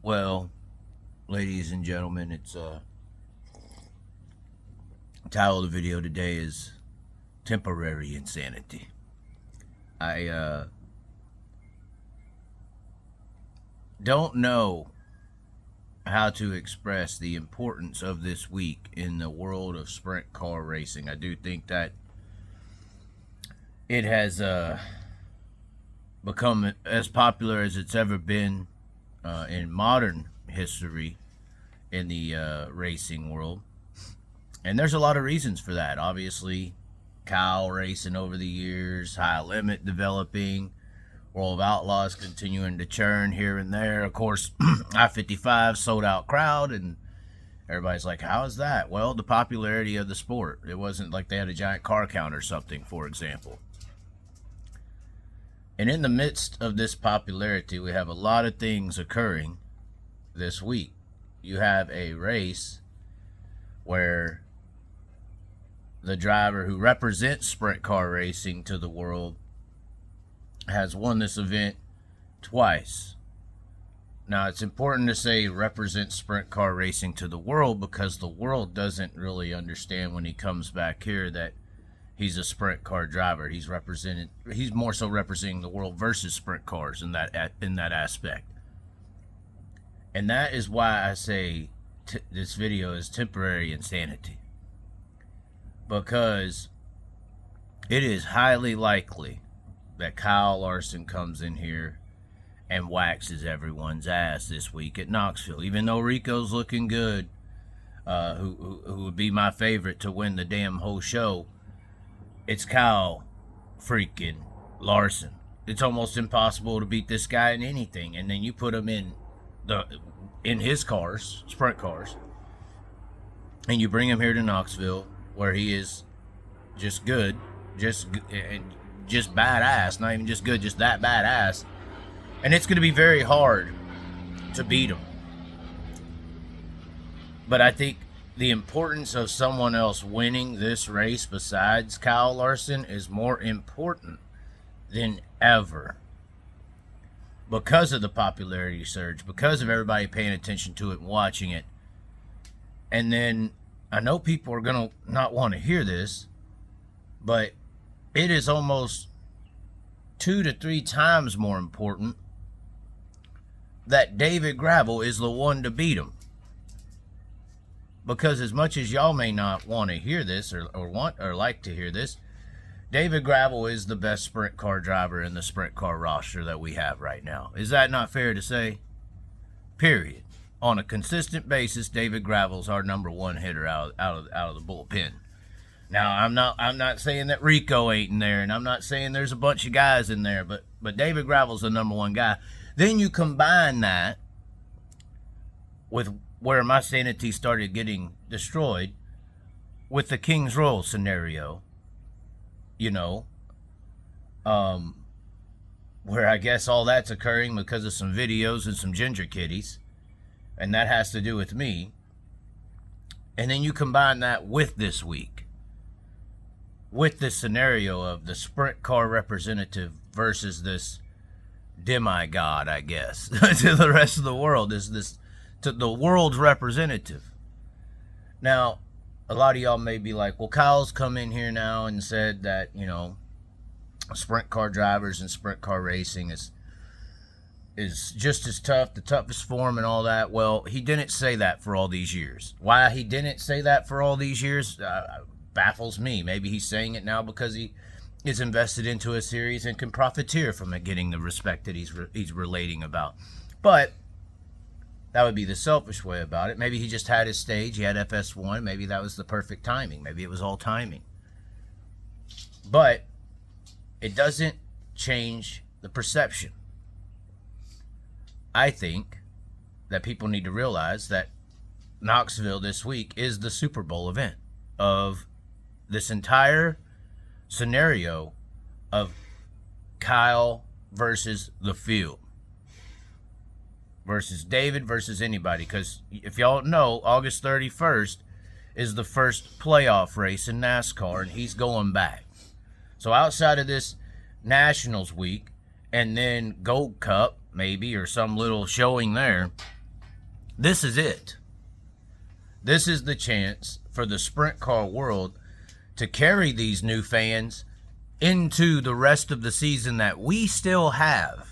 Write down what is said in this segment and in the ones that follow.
Well, ladies and gentlemen, it's title of the video today is temporary insanity. I don't know how to express the importance of this week in the world of sprint car racing. I do think that it has become as popular as it's ever been in modern history in the racing world. And there's a lot of reasons for that. Obviously, Kyle racing over the years, High Limit developing, World of Outlaws continuing to churn here and there. Of course, I-55 sold out crowd, and everybody's like, how is that? Well, the popularity of the sport. It wasn't like they had a giant car count or something, for example. And in the midst of this popularity, we have a lot of things occurring this week. You have a race where the driver who represents sprint car racing to the world has won this event twice. Now, it's important to say represents sprint car racing to the world because the world doesn't really understand when he comes back here that he's a sprint car driver. He's more so representing the world versus sprint cars in that aspect. And that is why I say this video is temporary insanity. Because it is highly likely that Kyle Larson comes in here and waxes everyone's ass this week at Knoxville. Even though Rico's looking good, who would be my favorite to win the damn whole show, it's Kyle freaking Larson. It's almost impossible to beat this guy in anything. And then you put him in his cars, sprint cars, and you bring him here to Knoxville, where he is just good, just badass, not even just good, just that badass. And it's going to be very hard to beat him. But I think the importance of someone else winning this race besides Kyle Larson is more important than ever. Because of the popularity surge, because of everybody paying attention to it and watching it. And then I know people are going to not want to hear this, but it is almost 2 to 3 times more important that David Gravel is the one to beat him. Because as much as y'all may not want to hear this or like to hear this, David Gravel is the best sprint car driver in the sprint car roster that we have right now. Is that not fair to say? Period. On a consistent basis, David Gravel's our number one hitter out of the bullpen. Now, I'm not saying that Rico ain't in there, and I'm not saying there's a bunch of guys in there, but David Gravel's the number one guy. Then you combine that with where my sanity started getting destroyed with the King's Royal scenario, where I guess all that's occurring because of some videos and some ginger kitties. And that has to do with me. And then you combine that with this week, with this scenario of the sprint car representative versus this demigod, I guess, to the rest of the world, to the world's representative. Now, a lot of y'all may be like, well, Kyle's come in here now and said that, sprint car drivers and sprint car racing is just as tough, the toughest form and all that. Well, he didn't say that for all these years. Why he didn't say that for all these years baffles me. Maybe he's saying it now because he is invested into a series and can profiteer from it getting the respect that he's relating about. But that would be the selfish way about it. Maybe he just had his stage. He had FS1. Maybe that was the perfect timing. Maybe it was all timing. But it doesn't change the perception. I think that people need to realize that Knoxville this week is the Super Bowl event of this entire scenario of Kyle versus the field. Versus David versus anybody. Because if y'all know, August 31st is the first playoff race in NASCAR, and he's going back. So outside of this Nationals week, and then Gold Cup, maybe, or some little showing there, This is it. This is the chance for the sprint car world to carry these new fans into the rest of the season that we still have.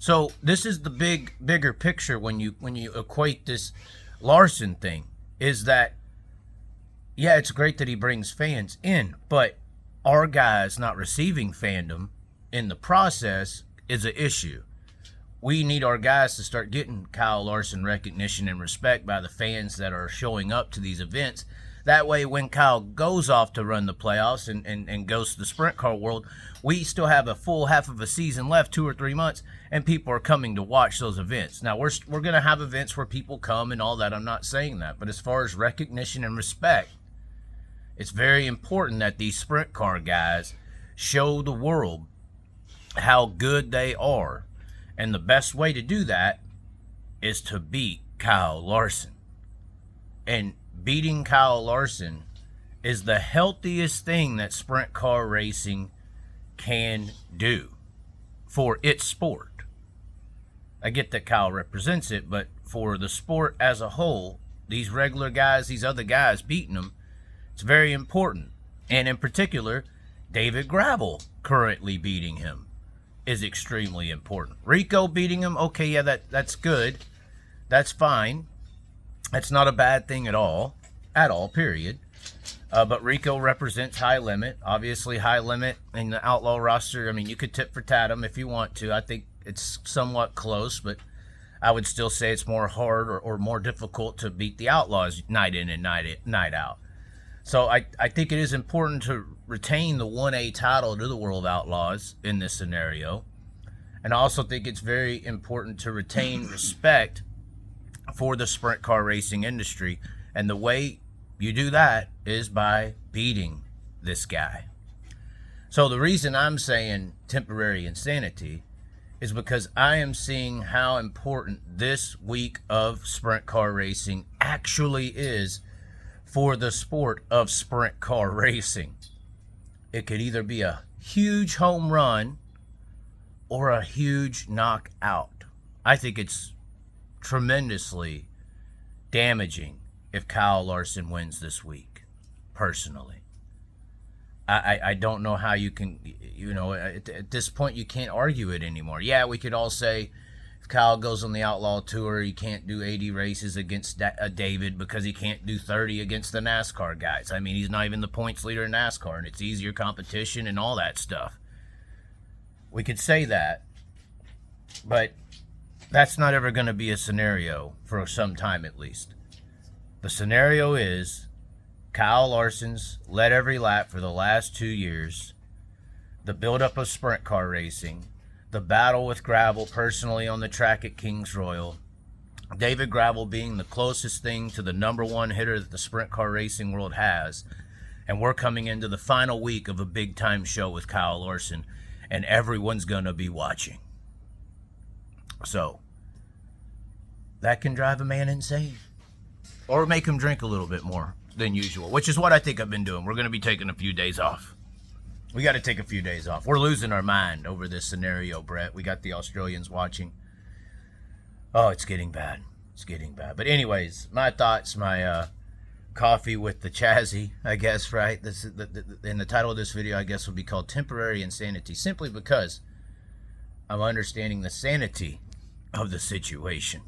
So this is the bigger picture when you equate this Larson thing, is that, yeah, it's great that he brings fans in, but our guys not receiving fandom in the process is an issue. We need our guys to start getting Kyle Larson recognition and respect by the fans that are showing up to these events. That way, when Kyle goes off to run the playoffs and goes to the sprint car world, we still have a full half of a season left, 2 or 3 months, and people are coming to watch those events. Now, we're going to have events where people come and all that. I'm not saying that. But as far as recognition and respect, it's very important that these sprint car guys show the world how good they are. And the best way to do that is to beat Kyle Larson. And beating Kyle Larson is the healthiest thing that sprint car racing can do for its sport. I get that Kyle represents it, but for the sport as a whole, these regular guys, these other guys beating them, it's very important. And in particular, David Gravel currently beating him is extremely important. Rico beating him, okay, yeah, that's good. That's fine. That's not a bad thing at all, period. But Rico represents High Limit. Obviously, High Limit in the Outlaw roster, I mean, you could tip for Tatum if you want to. I think it's somewhat close, but I would still say it's more hard or more difficult to beat the Outlaws night in and night out. So I think it is important to retain the 1A title to the World Outlaws in this scenario. And I also think it's very important to retain respect for the sprint car racing industry. And the way you do that is by beating this guy. So the reason I'm saying temporary insanity is because I am seeing how important this week of sprint car racing actually is for the sport of sprint car racing. It could either be a huge home run or a huge knockout. I think it's tremendously damaging if Kyle Larson wins this week, personally. I don't know how you can, at this point you can't argue it anymore. Yeah, we could all say if Kyle goes on the Outlaw Tour, he can't do 80 races against David because he can't do 30 against the NASCAR guys. I mean, he's not even the points leader in NASCAR, and it's easier competition and all that stuff. We could say that, but that's not ever going to be a scenario for some time at least. The scenario is Kyle Larson's led every lap for the last 2 years, the buildup of sprint car racing, the battle with Gravel personally on the track at Kings Royal, David Gravel being the closest thing to the number one hitter that the sprint car racing world has, and we're coming into the final week of a big time show with Kyle Larson, and everyone's going to be watching. So, that can drive a man insane. Or make him drink a little bit more than usual, which is what I think I've been doing. We're going to be taking a few days off. We got to take a few days off. We're losing our mind over this scenario, Brett. We got the Australians watching. Oh, it's getting bad. It's getting bad. But anyways, my thoughts, my coffee with the Chazzy, I guess, right? This is and the title of this video, I guess, will be called Temporary Insanity, simply because I'm understanding the sanity of the situation.